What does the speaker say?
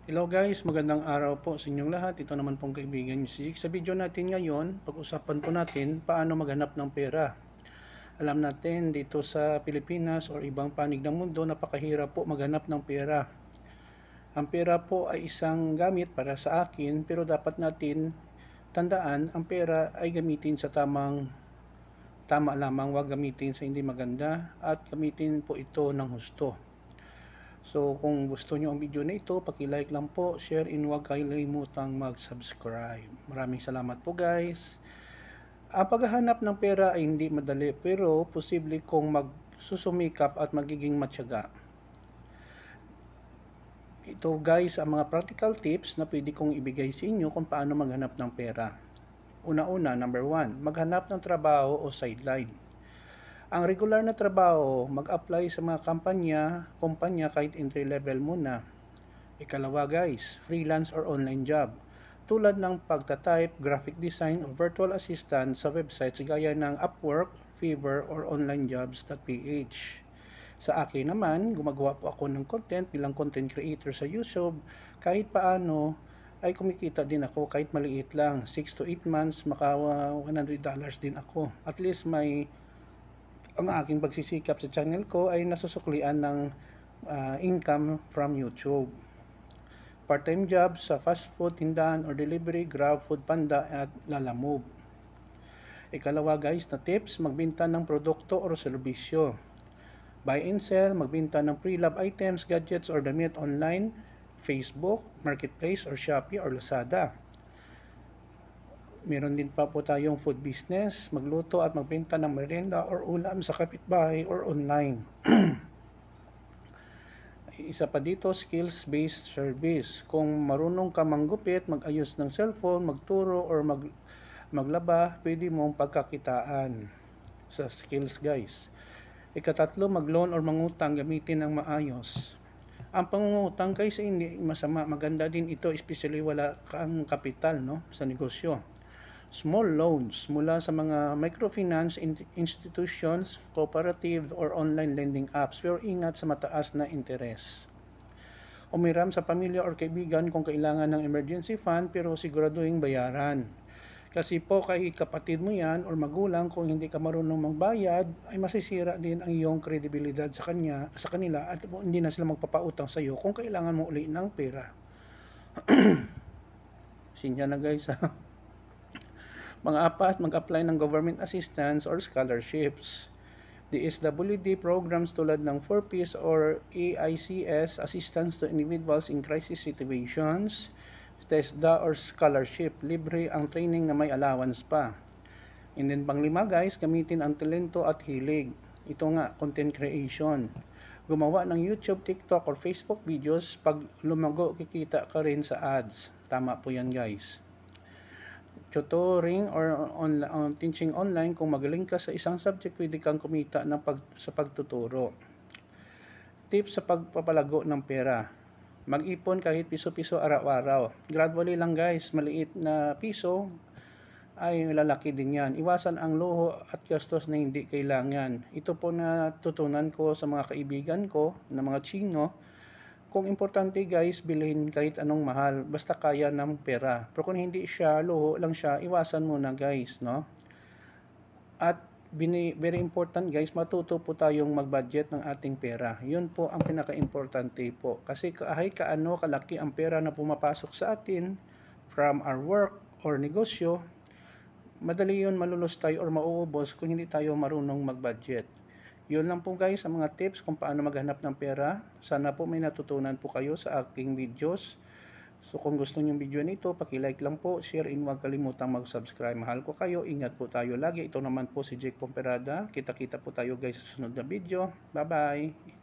Hello guys, magandang araw po sa inyong lahat. Ito naman pong kaibigan niyo si Jake. Sa video natin ngayon, pag-usapan po natin paano maghanap ng pera. Alam natin dito sa Pilipinas o ibang panig ng mundo, napakahirap po maghanap ng pera. Ang pera po ay isang gamit para sa akin, pero dapat natin tandaan, ang pera ay gamitin sa tama lamang, huwag gamitin sa hindi maganda at gamitin po ito ng husto. So kung gusto nyo ang video na ito, paki-like lang po, share, and huwag kalimutang mag-subscribe. Maraming salamat po guys. Ang paghahanap ng pera ay hindi madali, pero posible kung magsusumikap at magiging matyaga. Ito guys ang mga practical tips na pwede kong ibigay sa inyo kung paano maghanap ng pera. Una-una, number 1, maghanap ng trabaho o sideline. Ang regular na trabaho, mag-apply sa mga kumpanya kahit entry level muna. Ikalawa guys, freelance or online job. Tulad ng pagta-type, graphic design o virtual assistant sa websites gaya ng Upwork, Fiverr or onlinejobs.ph. Sa akin naman, gumagawa po ako ng content bilang content creator sa YouTube. Kahit paano ay kumikita din ako kahit maliit lang. 6 to 8 months, maka $100 din ako. At least ang aking pagsisikap sa channel ko ay nasusuklian ng income from YouTube. Part-time job sa fast food, tindahan or delivery, Grab, Foodpanda at Lalamove. Ikalawa guys na tips, magbenta ng produkto o serbisyo. Buy and sell, magbenta ng pre-love items, gadgets or damit online, Facebook, Marketplace or Shopee or Lazada. Meron din pa po tayong food business, magluto at magbenta ng merienda or ulam sa kapitbahay or online. Isa pa dito, skills-based service. Kung marunong ka manggupit, mag-ayos ng cellphone, magturo or maglaba, pwede mong pagkakitaan sa skills guys. Ikatatlo, mag-loan or mangutang, gamitin ng maayos. Ang pangungutang guys ay hindi masama, maganda din ito, especially wala kang kapital sa negosyo. Small loans mula sa mga microfinance institutions, cooperative or online lending apps, pero ingat sa mataas na interes. Umiram sa pamilya or kaibigan kung kailangan ng emergency fund, pero siguraduhin bayaran. Kasi po kay kapatid mo yan or magulang, kung hindi ka marunong magbayad, ay masisira din ang iyong kredibilidad sa kanila at hindi na sila magpapautang sa iyo kung kailangan mo uli ng pera. Sinya na guys ha. Mga-apat, mag-apply ng government assistance or scholarships. DSWD programs tulad ng 4Ps or AICS, Assistance to Individuals in Crisis Situations, TESDA or scholarship, libre ang training na may allowance pa. And then panglima guys, gamitin ang talento at hilig. Ito nga, content creation. Gumawa ng YouTube, TikTok or Facebook videos, pag lumago kikita ka rin sa ads. Tama po yan guys. Tutoring or teaching online, kung magaling ka sa isang subject, pwede kang kumita sa pagtuturo. Tips sa pagpapalago ng pera. Mag-ipon kahit piso-piso araw-araw. Gradually lang guys, maliit na piso ay lalaki din yan. Iwasan ang luho at gastos na hindi kailangan. Ito po natutunan ko sa mga kaibigan ko na mga Chino. Kung importante guys, bilhin kahit anong mahal, basta kaya ng pera. Pero kung hindi siya, luho lang siya, iwasan muna guys, no? At very important guys, matuto po tayong mag-budget ng ating pera. Yun po ang pinaka-importante po. Kasi kahit kaano kalaki ang pera na pumapasok sa atin from our work or negosyo, madali yun malulos tayo or mauubos kung hindi tayo marunong mag-budget. Yun lang po guys ang mga tips kung paano maghanap ng pera. Sana po may natutunan po kayo sa aking videos. So kung gusto niyo yung video nito, paki-like lang po, share, and huwag kalimutang mag-subscribe. Mahal ko kayo, ingat po tayo lagi. Ito naman po si Jake Pomperada. Kita-kita po tayo guys sa sunod na video. Bye-bye!